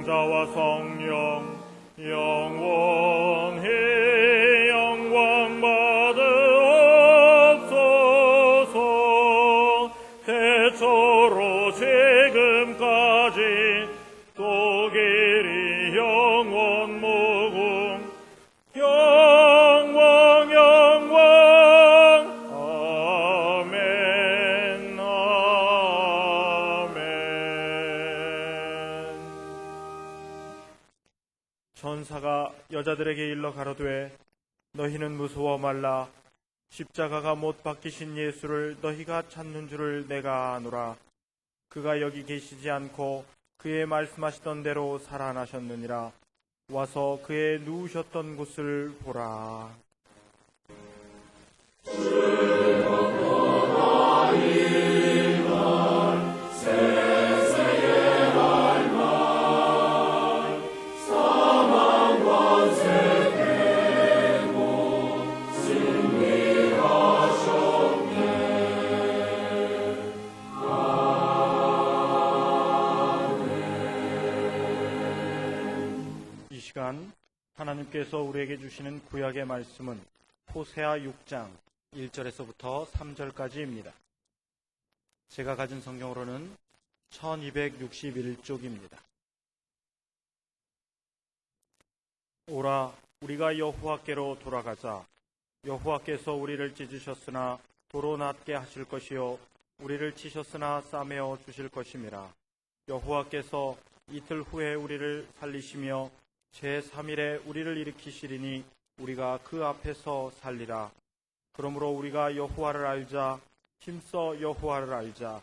성자와 성령 영원히 영광 받으옵소서. 태초로 지금까지 또 길이 영원 무궁 영광 영광 아멘 아멘. 천사가 여자들에게 일러 가로되 너희는 무서워 말라. 십자가가 못 박히신 예수를 너희가 찾는 줄을 내가 아노라. 그가 여기 계시지 않고 그의 말씀하시던 대로 살아나셨느니라. 와서 그의 누우셨던 곳을 보라. 하나님께서 우리에게 주시는 구약의 말씀은 호세아 6장 1절에서부터 3절까지입니다. 제가 가진 성경으로는 1261쪽입니다. 오라, 우리가 여호와께로 돌아가자. 여호와께서 우리를 찢으셨으나 도로 낫게 하실 것이요 우리를 치셨으나 싸매어 주실 것임이라. 여호와께서 이틀 후에 우리를 살리시며 제3일에 우리를 일으키시리니 우리가 그 앞에서 살리라. 그러므로 우리가 여호와를 알자. 힘써 여호와를 알자.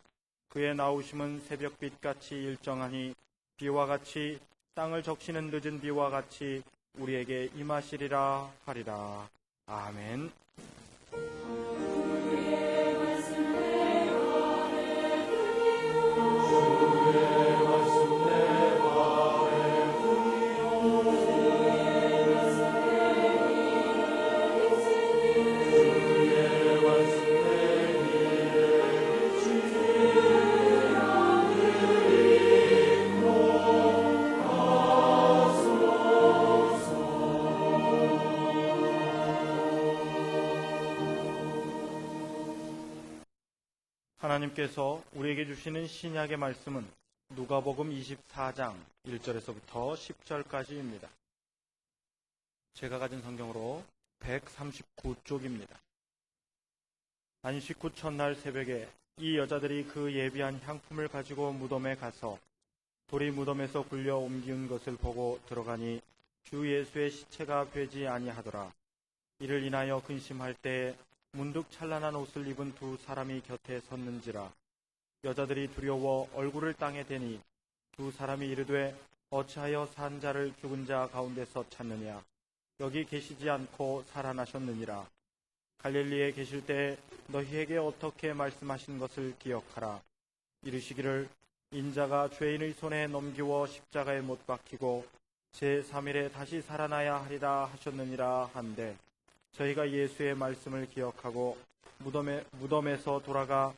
그의 나오심은 새벽빛같이 일정하니 비와 같이 땅을 적시는 늦은 비와 같이 우리에게 임하시리라 하리라. 아멘. 하나님께서 우리에게 주시는 신약의 말씀은 누가복음 24장 1절에서부터 10절까지입니다. 제가 가진 성경으로 139쪽입니다. 안식 후 첫날 새벽에 이 여자들이 그 예비한 향품을 가지고 무덤에 가서 돌이 무덤에서 굴려 옮기운 것을 보고 들어가니 주 예수의 시체가 되지 아니하더라. 이를 인하여 근심할 때에 문득 찬란한 옷을 입은 두 사람이 곁에 섰는지라. 여자들이 두려워 얼굴을 땅에 대니 두 사람이 이르되 어찌하여 산 자를 죽은 자 가운데서 찾느냐. 여기 계시지 않고 살아나셨느니라. 갈릴리에 계실 때 너희에게 어떻게 말씀하신 것을 기억하라. 이르시기를 인자가 죄인의 손에 넘기워 십자가에 못 박히고 제3일에 다시 살아나야 하리라 하셨느니라 한데 저희가 예수의 말씀을 기억하고 무덤에서 돌아가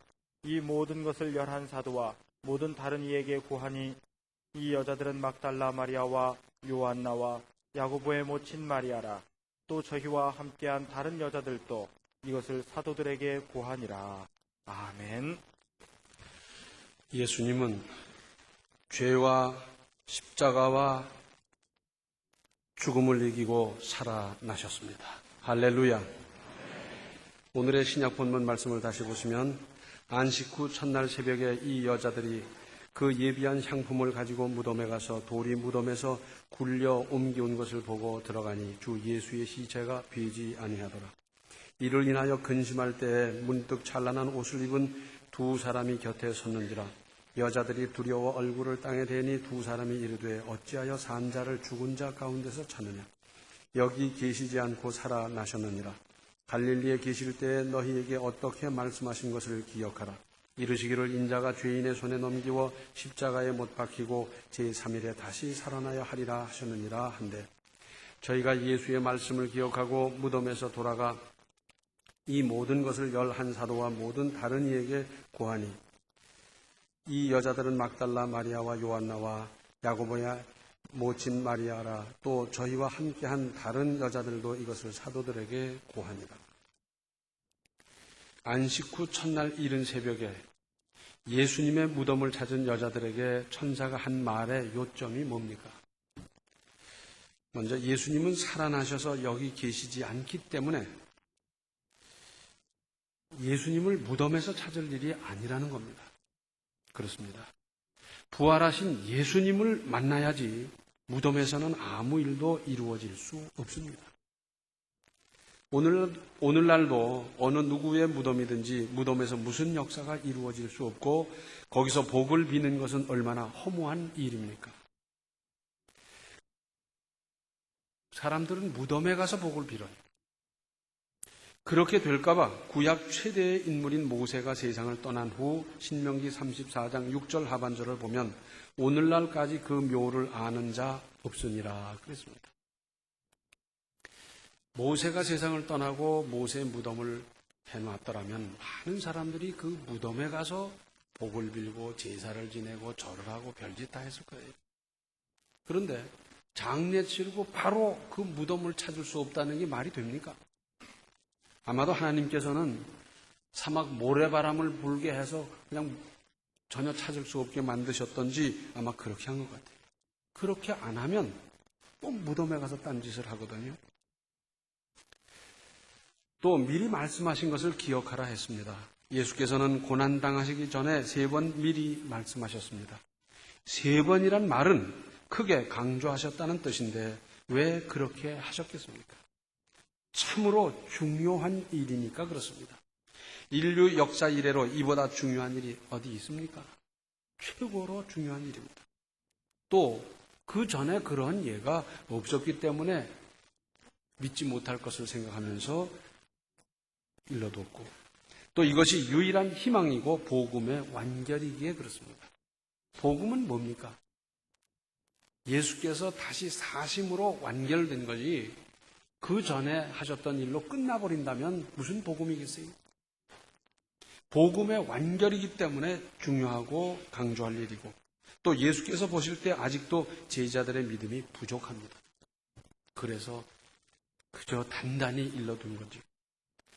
이 모든 것을 11사도와 모든 다른 이에게 고하니 이 여자들은 막달라 마리아와 요한나와 야고보의 모친 마리아라. 또 저희와 함께한 다른 여자들도 이것을 사도들에게 고하니라. 아멘. 예수님은 죄와 십자가와 죽음을 이기고 살아나셨습니다. 할렐루야. 오늘의 신약 본문 말씀을 다시 보시면 안식 후 첫날 새벽에 이 여자들이 그 예비한 향품을 가지고 무덤에 가서 돌이 무덤에서 굴려 옮겨온 것을 보고 들어가니 주 예수의 시체가 비지 아니하더라. 이를 인하여 근심할 때에 문득 찬란한 옷을 입은 두 사람이 곁에 섰는지라. 여자들이 두려워 얼굴을 땅에 대니 두 사람이 이르되 어찌하여 산 자를 죽은 자 가운데서 찾느냐. 여기 계시지 않고 살아나셨느니라. 갈릴리에 계실 때에 너희에게 어떻게 말씀하신 것을 기억하라. 이르시기를 인자가 죄인의 손에 넘기워 십자가에 못 박히고 제3일에 다시 살아나야 하리라 하셨느니라 한데 저희가 예수의 말씀을 기억하고 무덤에서 돌아가 이 모든 것을 11사도와 모든 다른 이에게 고하니 이 여자들은 막달라 마리아와 요한나와 야고보야 모친 마리아라 또 저희와 함께한 다른 여자들도 이것을 사도들에게 고하니라. 안식 후 첫날 이른 새벽에 예수님의 무덤을 찾은 여자들에게 천사가 한 말의 요점이 뭡니까? 먼저 예수님은 살아나셔서 여기 계시지 않기 때문에 예수님을 무덤에서 찾을 일이 아니라는 겁니다. 그렇습니다. 부활하신 예수님을 만나야지 무덤에서는 아무 일도 이루어질 수 없습니다. 오늘날도 어느 누구의 무덤이든지 무덤에서 무슨 역사가 이루어질 수 없고 거기서 복을 비는 것은 얼마나 허무한 일입니까? 사람들은 무덤에 가서 복을 빌어요. 그렇게 될까봐 구약 최대의 인물인 모세가 세상을 떠난 후 신명기 34장 6절 하반절을 보면 오늘날까지 그 묘를 아는 자 없으니라 그랬습니다. 모세가 세상을 떠나고 모세의 무덤을 해놨더라면 많은 사람들이 그 무덤에 가서 복을 빌고 제사를 지내고 절을 하고 별짓 다 했을 거예요. 그런데 장례 치르고 바로 그 무덤을 찾을 수 없다는 게 말이 됩니까? 아마도 하나님께서는 사막 모래바람을 불게 해서 그냥 전혀 찾을 수 없게 만드셨던지 아마 그렇게 한 것 같아요. 그렇게 안 하면 또 무덤에 가서 딴짓을 하거든요. 또 미리 말씀하신 것을 기억하라 했습니다. 예수께서는 고난당하시기 전에 3번 미리 말씀하셨습니다. 3번이란 말은 크게 강조하셨다는 뜻인데 왜 그렇게 하셨겠습니까? 참으로 중요한 일이니까 그렇습니다. 인류 역사 이래로 이보다 중요한 일이 어디 있습니까? 최고로 중요한 일입니다. 또 그 전에 그런 예가 없었기 때문에 믿지 못할 것을 생각하면서 일러뒀고 또 이것이 유일한 희망이고 복음의 완결이기에 그렇습니다. 복음은 뭡니까? 예수께서 다시 사심으로 완결된 거지 그 전에 하셨던 일로 끝나버린다면 무슨 복음이겠어요? 복음의 완결이기 때문에 중요하고 강조할 일이고 또 예수께서 보실 때 아직도 제자들의 믿음이 부족합니다. 그래서 그저 단단히 일러둔 거지.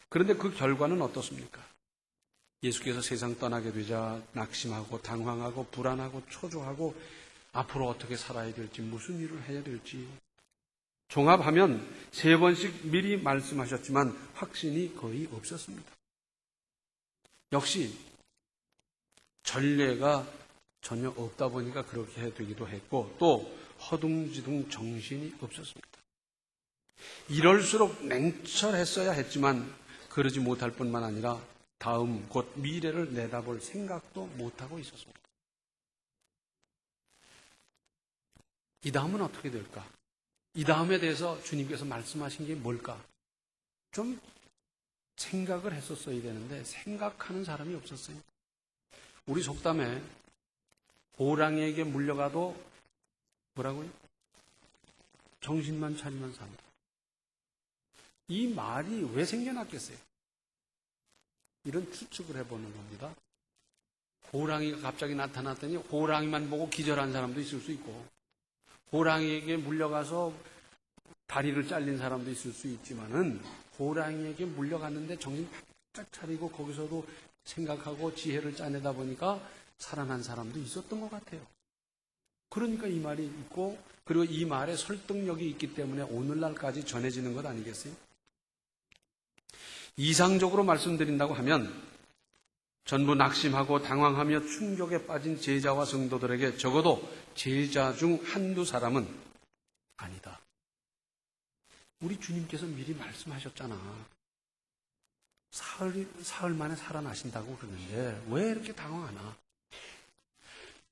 그런데 그 결과는 어떻습니까? 예수께서 세상 떠나게 되자 낙심하고 당황하고 불안하고 초조하고 앞으로 어떻게 살아야 될지 무슨 일을 해야 될지 종합하면 3번씩 미리 말씀하셨지만 확신이 거의 없었습니다. 역시 전례가 전혀 없다 보니까 그렇게 되기도 했고 또 허둥지둥 정신이 없었습니다. 이럴수록 냉철했어야 했지만 그러지 못할 뿐만 아니라 다음 곧 미래를 내다볼 생각도 못하고 있었습니다. 이 다음은 어떻게 될까? 이 다음에 대해서 주님께서 말씀하신 게 뭘까? 좀 생각을 했었어야 되는데 생각하는 사람이 없었어요. 우리 속담에 호랑이에게 물려가도 뭐라고요? 정신만 차리면 산다. 이 말이 왜 생겨났겠어요? 이런 추측을 해보는 겁니다. 호랑이가 갑자기 나타났더니 호랑이만 보고 기절한 사람도 있을 수 있고 호랑이에게 물려가서 다리를 잘린 사람도 있을 수 있지만은 호랑이에게 물려갔는데 정신 바짝 차리고 거기서도 생각하고 지혜를 짜내다 보니까 살아난 사람도 있었던 것 같아요. 그러니까 이 말이 있고 그리고 이 말에 설득력이 있기 때문에 오늘날까지 전해지는 것 아니겠어요? 이상적으로 말씀드린다고 하면 전부 낙심하고 당황하며 충격에 빠진 제자와 성도들에게 적어도 제자 중 한두 사람은 아니다. 우리 주님께서 미리 말씀하셨잖아. 사흘 만에 살아나신다고 그러는데 왜 이렇게 당황하나?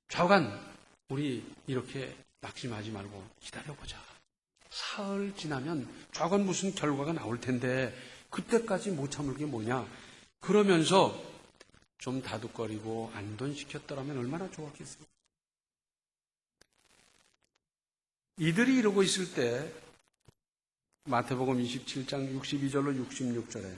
좌우간 우리 이렇게 낙심하지 말고 기다려보자. 사흘 지나면 좌우간 무슨 결과가 나올 텐데 그때까지 못 참을 게 뭐냐? 그러면서 좀 다독거리고 안돈시켰더라면 얼마나 좋았겠어요. 이들이 이러고 있을 때 마태복음 27장 62절로 66절에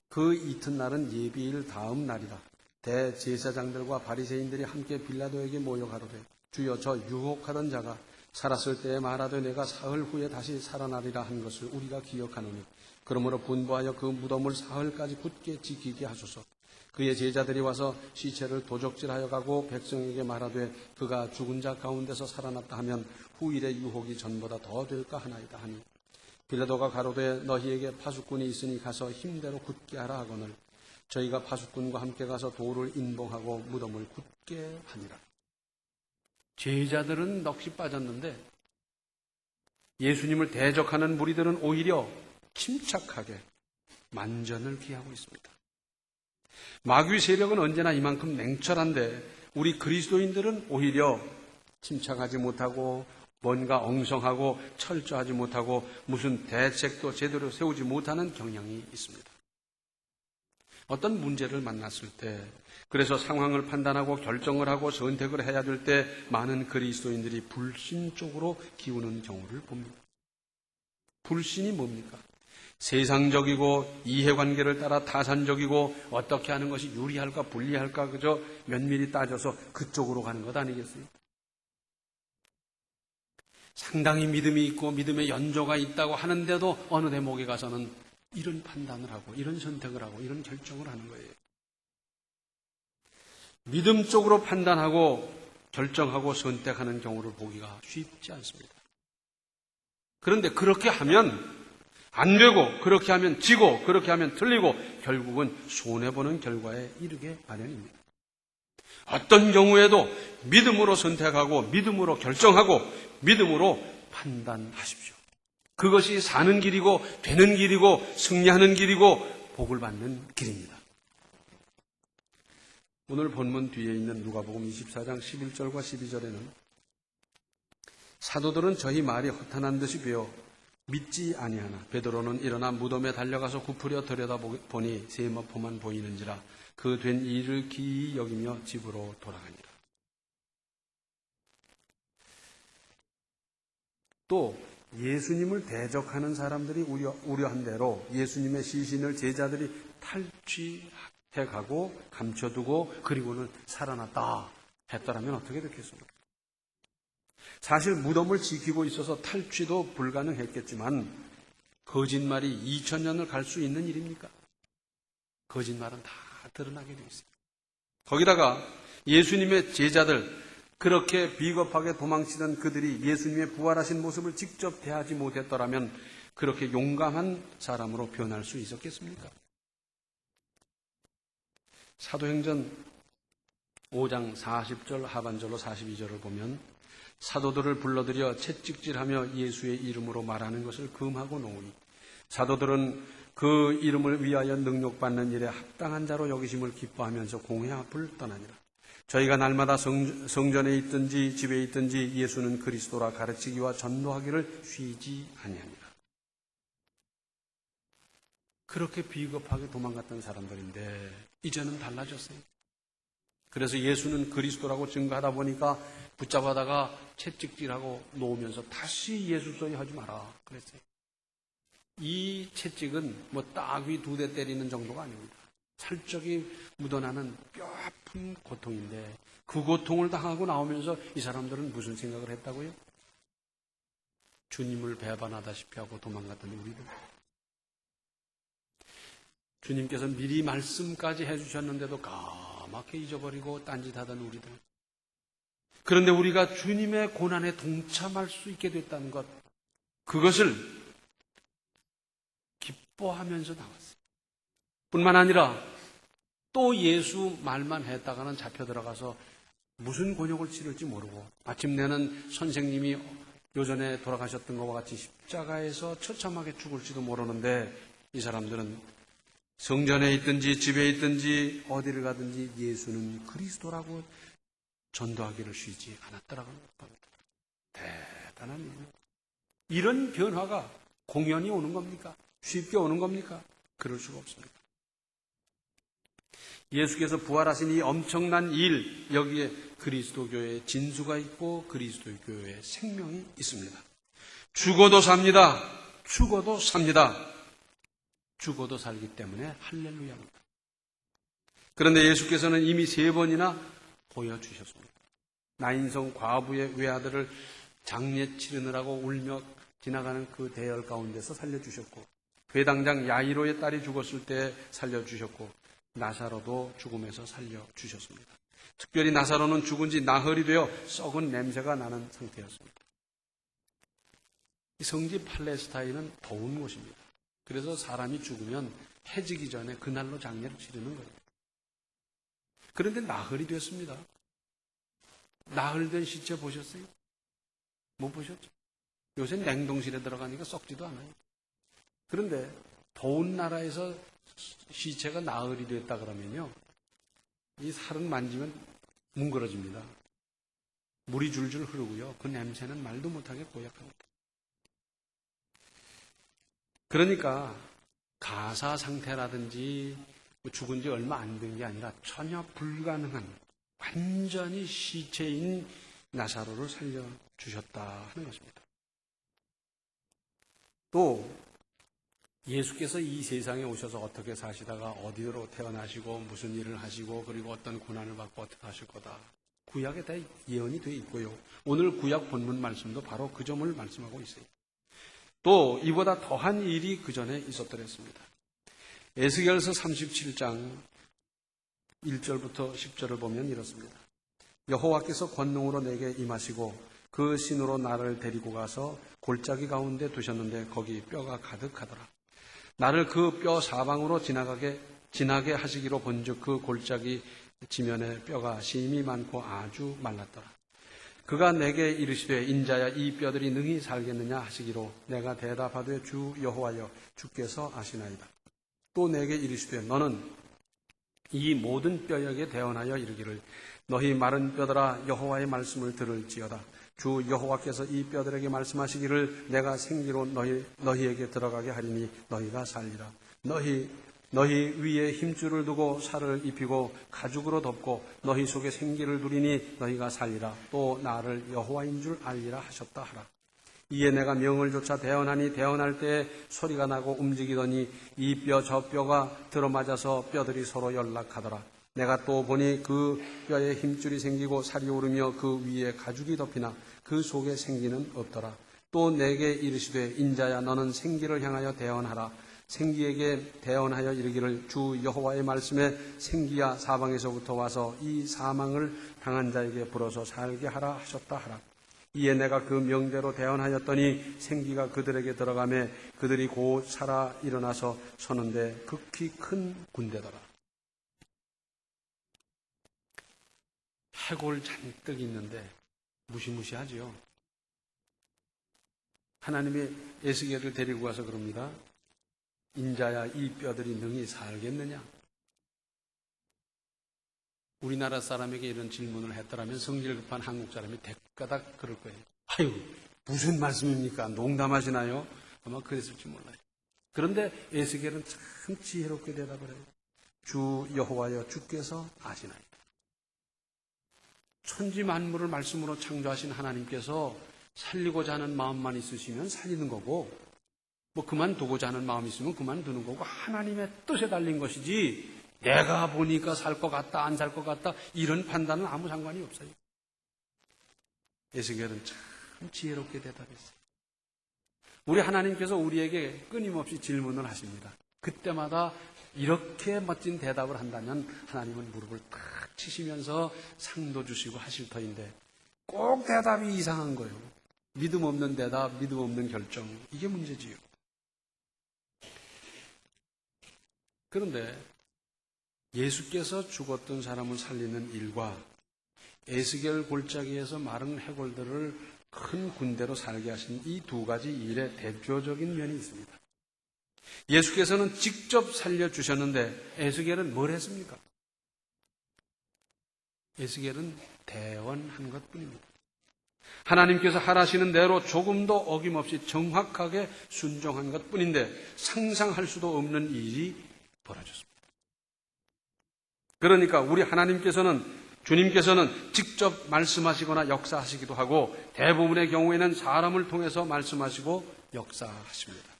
그 이튿날은 예비일 다음 날이라 대제사장들과 바리새인들이 함께 빌라도에게 모여 가로되 주여 저 유혹하던 자가 살았을 때에 말하되 내가 사흘 후에 다시 살아나리라 한 것을 우리가 기억하노니 그러므로 분부하여 그 무덤을 사흘까지 굳게 지키게 하소서. 그의 제자들이 와서 시체를 도적질하여 가고 백성에게 말하되 그가 죽은 자 가운데서 살아났다 하면 후일의 유혹이 전보다 더 될까 하나이다 하니 빌라도가 가로되 너희에게 파수꾼이 있으니 가서 힘대로 굳게 하라 하거늘 저희가 파수꾼과 함께 가서 돌을 인봉하고 무덤을 굳게 하니라. 제자들은 넋이 빠졌는데 예수님을 대적하는 무리들은 오히려 침착하게 만전을 기하고 있습니다. 마귀 세력은 언제나 이만큼 냉철한데 우리 그리스도인들은 오히려 침착하지 못하고 뭔가 엉성하고 철저하지 못하고 무슨 대책도 제대로 세우지 못하는 경향이 있습니다. 어떤 문제를 만났을 때 그래서 상황을 판단하고 결정을 하고 선택을 해야 될 때 많은 그리스도인들이 불신 쪽으로 기우는 경우를 봅니다. 불신이 뭡니까? 세상적이고 이해관계를 따라 타산적이고 어떻게 하는 것이 유리할까 불리할까 그저 면밀히 따져서 그쪽으로 가는 것 아니겠어요? 상당히 믿음이 있고 믿음의 연조가 있다고 하는데도 어느 대목에 가서는 이런 판단을 하고 이런 선택을 하고 이런 결정을 하는 거예요. 믿음 쪽으로 판단하고 결정하고 선택하는 경우를 보기가 쉽지 않습니다. 그런데 그렇게 하면 안 되고 그렇게 하면 지고 그렇게 하면 틀리고 결국은 손해보는 결과에 이르게 마련입니다. 어떤 경우에도 믿음으로 선택하고 믿음으로 결정하고 믿음으로 판단하십시오. 그것이 사는 길이고 되는 길이고 승리하는 길이고 복을 받는 길입니다. 오늘 본문 뒤에 있는 누가복음 24장 11절과 12절에는 사도들은 저희 말이 허탄한 듯이 배워 믿지 아니하나 베드로는 일어나 무덤에 달려가서 굽으려 들여다보니 세마포만 보이는지라 그 된 일을 기이 여기며 집으로 돌아가니라. 또 예수님을 대적하는 사람들이 우려한 대로 예수님의 시신을 제자들이 탈취해가고 감춰두고 그리고는 살아났다 했더라면 어떻게 됐겠습니까? 사실 무덤을 지키고 있어서 탈취도 불가능했겠지만 거짓말이 2000년을 갈 수 있는 일입니까? 거짓말은 다 드러나게 되어 있습니다. 거기다가 예수님의 제자들 그렇게 비겁하게 도망치던 그들이 예수님의 부활하신 모습을 직접 대하지 못했더라면 그렇게 용감한 사람으로 변할 수 있었겠습니까? 사도행전 5장 40절 하반절로 42절을 보면 사도들을 불러들여 채찍질하며 예수의 이름으로 말하는 것을 금하고 놓으니 사도들은 그 이름을 위하여 능력받는 일에 합당한 자로 여기심을 기뻐하면서 공회 앞을 떠나니라. 저희가 날마다 성전에 있든지 집에 있든지 예수는 그리스도라 가르치기와 전도하기를 쉬지 아니하니라. 그렇게 비겁하게 도망갔던 사람들인데 이제는 달라졌어요. 그래서 예수는 그리스도라고 증거하다 보니까 붙잡아다가 채찍질하고 놓으면서 다시 예수 소리 하지 마라 그랬어요. 이 채찍은 뭐 따귀 2대 때리는 정도가 아닙니다. 살적이 묻어나는 뼈아픈 고통인데 그 고통을 당하고 나오면서 이 사람들은 무슨 생각을 했다고요? 주님을 배반하다시피 하고 도망갔던 우리들. 주님께서 미리 말씀까지 해주셨는데도 까맣게 잊어버리고 딴짓하던 우리들. 그런데 우리가 주님의 고난에 동참할 수 있게 됐다는 것, 그것을 기뻐하면서 나왔어요. 뿐만 아니라 또 예수 말만 했다가는 잡혀 들어가서 무슨 곤욕을 치를지 모르고 마침내는 선생님이 요전에 돌아가셨던 것과 같이 십자가에서 처참하게 죽을지도 모르는데 이 사람들은 성전에 있든지 집에 있든지 어디를 가든지 예수는 그리스도라고 전도하기를 쉬지 않았더라고 합니다. 대단한 일이에요. 이런 변화가 공연히 오는 겁니까? 쉽게 오는 겁니까? 그럴 수가 없습니다. 예수께서 부활하신 이 엄청난 일, 여기에 그리스도교의 진수가 있고 그리스도교의 생명이 있습니다. 죽어도 삽니다. 죽어도 삽니다. 죽어도 살기 때문에 할렐루야입니다. 그런데 예수께서는 이미 3번이나 보여주셨습니다. 나인성 과부의 외아들을 장례 치르느라고 울며 지나가는 그 대열 가운데서 살려주셨고, 회당장 야이로의 딸이 죽었을 때 살려주셨고, 나사로도 죽음에서 살려주셨습니다. 특별히 나사로는 죽은 지 나흘이 되어 썩은 냄새가 나는 상태였습니다. 이 성지 팔레스타인은 더운 곳입니다. 그래서 사람이 죽으면 해지기 전에 그날로 장례를 치르는 거예요. 그런데 나흘이 됐습니다. 나흘 된 시체 보셨어요? 못 보셨죠? 요새 냉동실에 들어가니까 썩지도 않아요. 그런데 더운 나라에서 시체가 나흘이 됐다 그러면요, 이 살은 만지면 뭉그러집니다. 물이 줄줄 흐르고요, 그 냄새는 말도 못하게 고약합니다. 그러니까 가사 상태라든지 죽은 지 얼마 안 된 게 아니라 전혀 불가능한 완전히 시체인 나사로를 살려주셨다 하는 것입니다. 또 예수께서 이 세상에 오셔서 어떻게 사시다가 어디로 태어나시고 무슨 일을 하시고 그리고 어떤 고난을 받고 어떻게 하실 거다, 구약에 다 예언이 되어 있고요. 오늘 구약 본문 말씀도 바로 그 점을 말씀하고 있어요. 또 이보다 더한 일이 그 전에 있었더랬습니다. 에스겔서 37장 1절부터 10절을 보면 이렇습니다. 여호와께서 권능으로 내게 임하시고 그 신으로 나를 데리고 가서 골짜기 가운데 두셨는데 거기 뼈가 가득하더라. 나를 그 뼈 사방으로 지나게 하시기로 본즉 그 골짜기 지면에 뼈가 심이 많고 아주 말랐더라. 그가 내게 이르시되 인자야 이 뼈들이 능히 살겠느냐 하시기로 내가 대답하되 주 여호와여 주께서 아시나이다. 또 내게 이르시되 너는 이 모든 뼈에게 대언하여 이르기를 너희 마른 뼈들아 여호와의 말씀을 들을지어다. 주 여호와께서 이 뼈들에게 말씀하시기를 내가 생기로 너희에게 들어가게 하리니 너희가 살리라. 너희 위에 힘줄을 두고 살을 입히고 가죽으로 덮고 너희 속에 생기를 두리니 너희가 살리라. 또 나를 여호와인 줄 알리라 하셨다 하라. 이에 내가 명을 조차 대언하니 대언할 때 소리가 나고 움직이더니 이 뼈 저 뼈가 들어맞아서 뼈들이 서로 연락하더라. 내가 또 보니 그 뼈에 힘줄이 생기고 살이 오르며 그 위에 가죽이 덮이나 그 속에 생기는 없더라. 또 내게 이르시되 인자야 너는 생기를 향하여 대언하라. 생기에게 대언하여 이르기를 주 여호와의 말씀에 생기야 사방에서부터 와서 이 사망을 당한 자에게 불어서 살게 하라 하셨다 하라. 이에 내가 그 명대로 대언하였더니 생기가 그들에게 들어가매 그들이 곧 살아 일어나서 서는데 극히 큰 군대더라. 해골 잔뜩 있는데 무시무시하지요. 하나님의 에스겔을 데리고 가서 그럽니다. 인자야 이 뼈들이 능히 살겠느냐? 우리나라 사람에게 이런 질문을 했더라면 성질 급한 한국 사람이 대가닥 그럴 거예요. 아유 무슨 말씀입니까? 농담하시나요? 아마 그랬을지 몰라요. 그런데 에스겔은 참 지혜롭게 대답을 해요. 주 여호와여 주께서 아시나이다. 천지 만물을 말씀으로 창조하신 하나님께서 살리고자 하는 마음만 있으시면 살리는 거고 뭐 그만두고자 하는 마음이 있으면 그만두는 거고 하나님의 뜻에 달린 것이지 내가 보니까 살 것 같다 안 살 것 같다 이런 판단은 아무 상관이 없어요. 에스겔은 참 지혜롭게 대답했어요. 우리 하나님께서 우리에게 끊임없이 질문을 하십니다. 그때마다 이렇게 멋진 대답을 한다면 하나님은 무릎을 탁 치시면서 상도 주시고 하실 터인데 꼭 대답이 이상한 거예요. 믿음 없는 대답, 믿음 없는 결정, 이게 문제지요. 그런데 예수께서 죽었던 사람을 살리는 일과 에스겔 골짜기에서 마른 해골들을 큰 군대로 살게 하신 이 두 가지 일의 대표적인 면이 있습니다. 예수께서는 직접 살려주셨는데 에스겔은 뭘 했습니까? 에스겔은 대언한 것뿐입니다. 하나님께서 하라시는 대로 조금도 어김없이 정확하게 순종한 것뿐인데 상상할 수도 없는 일이 벌어졌습니다. 그러니까 우리 주님께서는 직접 말씀하시거나 역사하시기도 하고 대부분의 경우에는 사람을 통해서 말씀하시고 역사하십니다.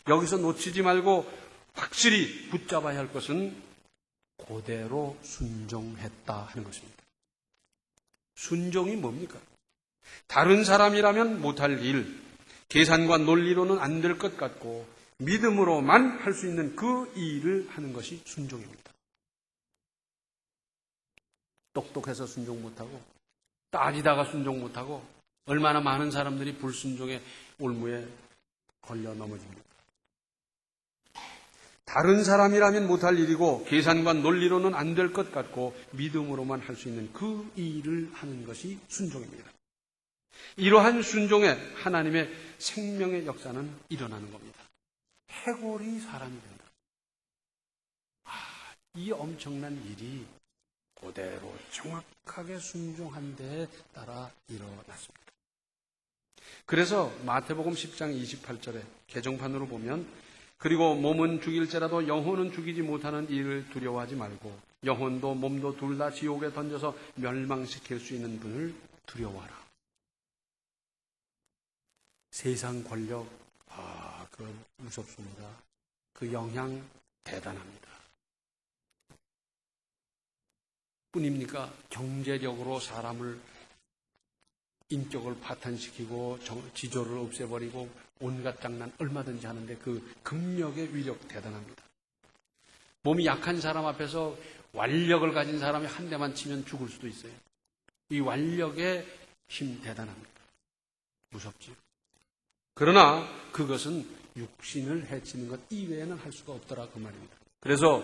여기서 놓치지 말고 확실히 붙잡아야 할 것은 그대로 순종했다 하는 것입니다. 순종이 뭡니까? 다른 사람이라면 못할 일, 계산과 논리로는 안 될 것 같고 믿음으로만 할 수 있는 그 일을 하는 것이 순종입니다. 똑똑해서 순종 못하고 따지다가 순종 못하고 얼마나 많은 사람들이 불순종의 올무에 걸려 넘어집니다. 다른 사람이라면 못할 일이고 계산과 논리로는 안 될 것 같고 믿음으로만 할 수 있는 그 일을 하는 것이 순종입니다. 이러한 순종에 하나님의 생명의 역사는 일어나는 겁니다. 해골이 사람이 된다. 이 엄청난 일이 그대로 정확하게 순종한 데에 따라 일어났습니다. 그래서 마태복음 10장 28절에 개정판으로 보면 그리고 몸은 죽일지라도 영혼은 죽이지 못하는 일을 두려워하지 말고 영혼도 몸도 둘 다 지옥에 던져서 멸망시킬 수 있는 분을 두려워하라. 세상 권력, 그 무섭습니다. 그 영향 대단합니다. 뿐입니까? 경제력으로 사람을 인격을 파탄시키고 지조를 없애버리고 온갖 장난 얼마든지 하는데 그 금력의 위력 대단합니다. 몸이 약한 사람 앞에서 완력을 가진 사람이 한 대만 치면 죽을 수도 있어요. 이 완력의 힘 대단합니다. 무섭지요. 그러나 그것은 육신을 해치는 것 이외에는 할 수가 없더라 그 말입니다. 그래서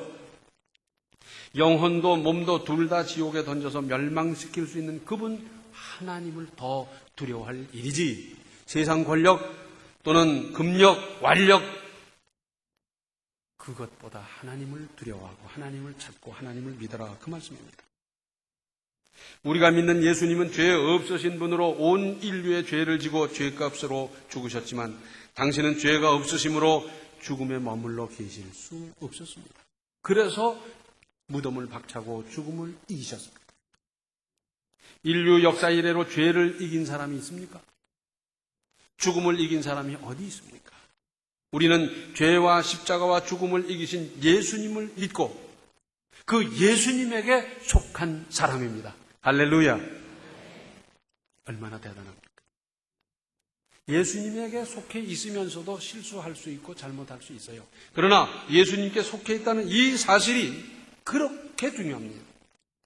영혼도 몸도 둘 다 지옥에 던져서 멸망시킬 수 있는 그분 하나님을 더 두려워할 일이지 세상 권력 또는 금력, 완력 그것보다 하나님을 두려워하고 하나님을 찾고 하나님을 믿어라 그 말씀입니다. 우리가 믿는 예수님은 죄 없으신 분으로 온 인류의 죄를 지고 죄값으로 죽으셨지만 당신은 죄가 없으심으로 죽음에 머물러 계실 수 없었습니다. 그래서 무덤을 박차고 죽음을 이기셨습니다. 인류 역사 이래로 죄를 이긴 사람이 있습니까? 죽음을 이긴 사람이 어디 있습니까? 우리는 죄와 십자가와 죽음을 이기신 예수님을 믿고 그 예수님에게 속한 사람입니다. 할렐루야. 얼마나 대단합니까? 예수님에게 속해 있으면서도 실수할 수 있고 잘못할 수 있어요. 그러나 예수님께 속해 있다는 이 사실이 그렇게 중요합니다.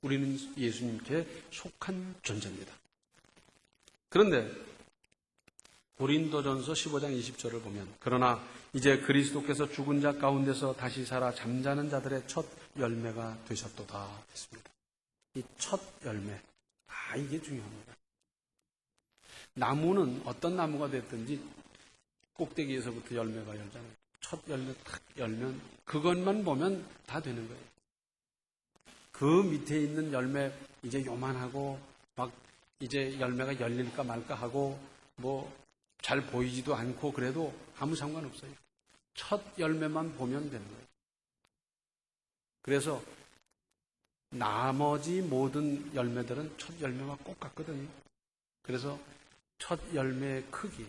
우리는 예수님께 속한 존재입니다. 그런데 고린도전서 15장 20절을 보면 그러나 이제 그리스도께서 죽은 자 가운데서 다시 살아 잠자는 자들의 첫 열매가 되셨도다 했습니다. 이 첫 열매, 이게 중요합니다. 나무는 어떤 나무가 됐든지 꼭대기에서부터 열매가 열잖아요. 첫 열매 탁 열면 그것만 보면 다 되는 거예요. 그 밑에 있는 열매 이제 요만하고 막 이제 열매가 열릴까 말까 하고 뭐 잘 보이지도 않고 그래도 아무 상관없어요. 첫 열매만 보면 되는 거예요. 그래서 나머지 모든 열매들은 첫 열매와 꼭 같거든요. 그래서 첫 열매의 크기,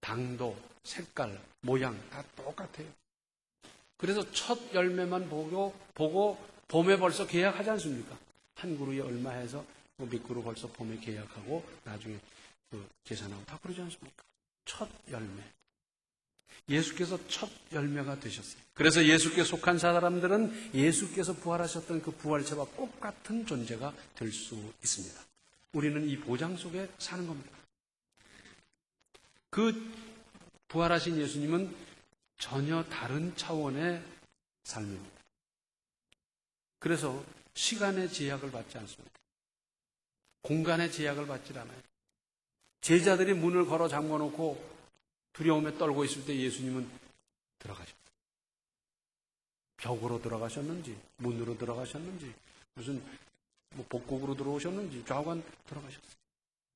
당도, 색깔, 모양 다 똑같아요. 그래서 첫 열매만 보고 봄에 벌써 계약하지 않습니까? 한 그루에 얼마 해서 몇 그루 벌써 봄에 계약하고 나중에 계산하고 다 그러지 않습니까? 첫 열매. 예수께서 첫 열매가 되셨어요. 그래서 예수께 속한 사람들은 예수께서 부활하셨던 그 부활체와 똑같은 존재가 될 수 있습니다. 우리는 이 보장 속에 사는 겁니다. 그 부활하신 예수님은 전혀 다른 차원의 삶입니다. 그래서 시간의 제약을 받지 않습니다. 공간의 제약을 받지 않아요. 제자들이 문을 걸어 잠궈놓고 두려움에 떨고 있을 때 예수님은 들어가셨어요. 벽으로 들어가셨는지 문으로 들어가셨는지 무슨 복국으로 들어오셨는지 좌우간 들어가셨어요.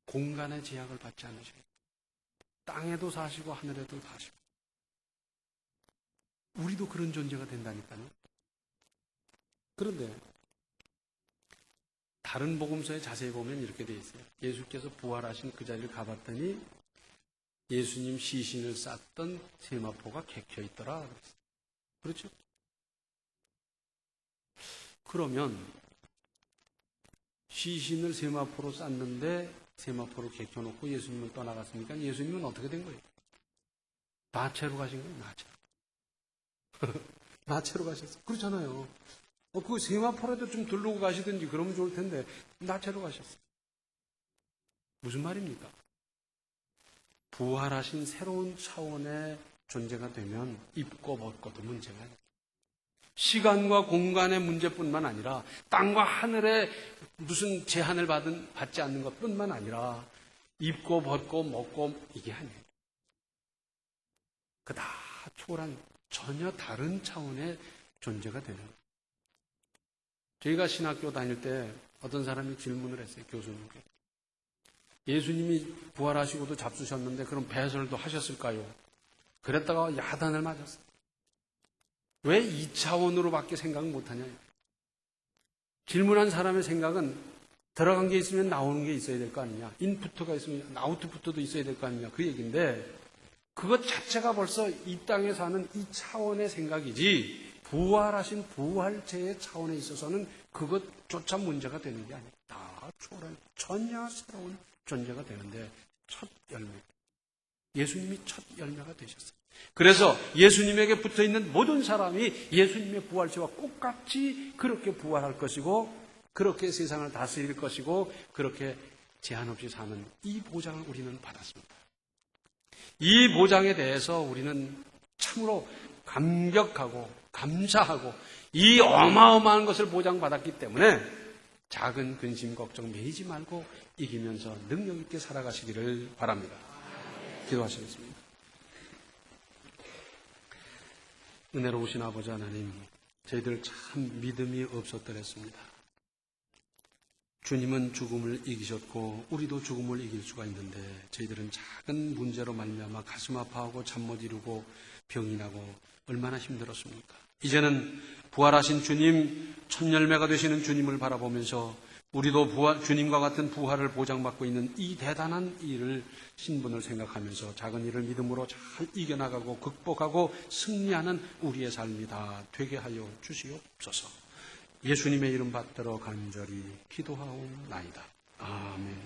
공간의 제약을 받지 않으셔요. 땅에도 사시고 하늘에도 사시고. 우리도 그런 존재가 된다니까요. 그런데 다른 복음서에 자세히 보면 이렇게 되어 있어요. 예수께서 부활하신 그 자리를 가봤더니 예수님 시신을 쌌던 세마포가 객혀 있더라. 그렇죠? 그러면 시신을 세마포로 쌌는데 세마포로 개켜놓고 예수님은 떠나갔으니까 예수님은 어떻게 된 거예요? 나체로 가신 거예요. 나체로. 나체로 가셨어요. 그렇잖아요. 그 세마포라도 좀 두르고 가시든지 그러면 좋을 텐데 나체로 가셨어요. 무슨 말입니까? 부활하신 새로운 차원의 존재가 되면 입고 벗고도 문제가 아니에요. 시간과 공간의 문제뿐만 아니라 땅과 하늘의 무슨 제한을 받지 않는 것뿐만 아니라 입고 벗고 먹고 이게 아니에요. 그 다 초월한 전혀 다른 차원의 존재가 되는 거예요. 저희가 신학교 다닐 때 어떤 사람이 질문을 했어요. 교수님께. 예수님이 부활하시고도 잡수셨는데 그럼 배설도 하셨을까요? 그랬다가 야단을 맞았어요. 왜 2차원으로밖에 생각을 못하냐. 질문한 사람의 생각은 들어간 게 있으면 나오는 게 있어야 될 거 아니냐. 인풋가 있으면 아웃풋도 있어야 될 거 아니냐. 그 얘기인데 그것 자체가 벌써 이 땅에 사는 2차원의 생각이지 부활하신 부활체의 차원에 있어서는 그것조차 문제가 되는 게 아니에요. 다 초월한 전혀 새로운 존재가 되는데 첫 열매. 예수님이 첫 열매가 되셨어요. 그래서 예수님에게 붙어있는 모든 사람이 예수님의 부활체와 똑같이 그렇게 부활할 것이고 그렇게 세상을 다스릴 것이고 그렇게 제한 없이 사는 이 보장을 우리는 받았습니다. 이 보장에 대해서 우리는 참으로 감격하고 감사하고 이 어마어마한 것을 보장받았기 때문에 작은 근심 걱정 매이지 말고 이기면서 능력 있게 살아가시기를 바랍니다. 기도하시겠습니다. 은혜로우신 아버지 하나님, 저희들 참 믿음이 없었더랬습니다. 주님은 죽음을 이기셨고 우리도 죽음을 이길 수가 있는데 저희들은 작은 문제로 말미암아 가슴 아파하고 잠 못 이루고 병이 나고 얼마나 힘들었습니까? 이제는 부활하신 주님, 첫 열매가 되시는 주님을 바라보면서 우리도 주님과 같은 부활을 보장받고 있는 이 대단한 일을 신분을 생각하면서 작은 일을 믿음으로 잘 이겨나가고 극복하고 승리하는 우리의 삶이 다 되게 하여 주시옵소서. 예수님의 이름 받들어 간절히 기도하옵나이다. 아멘.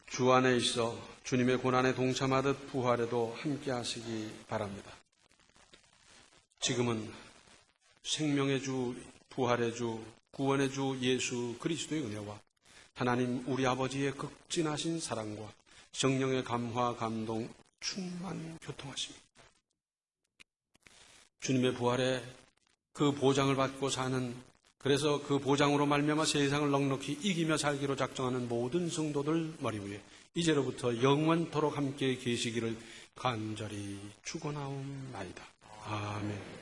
주 안에 있어 주님의 고난에 동참하듯 부활에도 함께 하시기 바랍니다. 지금은 생명의 주, 부활의 주, 구원의 주 예수 그리스도의 은혜와 하나님 우리 아버지의 극진하신 사랑과 성령의 감화, 감동, 충만 교통하십니다. 주님의 부활에 그 보장을 받고 사는, 그래서 그 보장으로 말미암아 세상을 넉넉히 이기며 살기로 작정하는 모든 성도들 머리 위에 이제로부터 영원토록 함께 계시기를 간절히 축원하옵나이다. 아멘.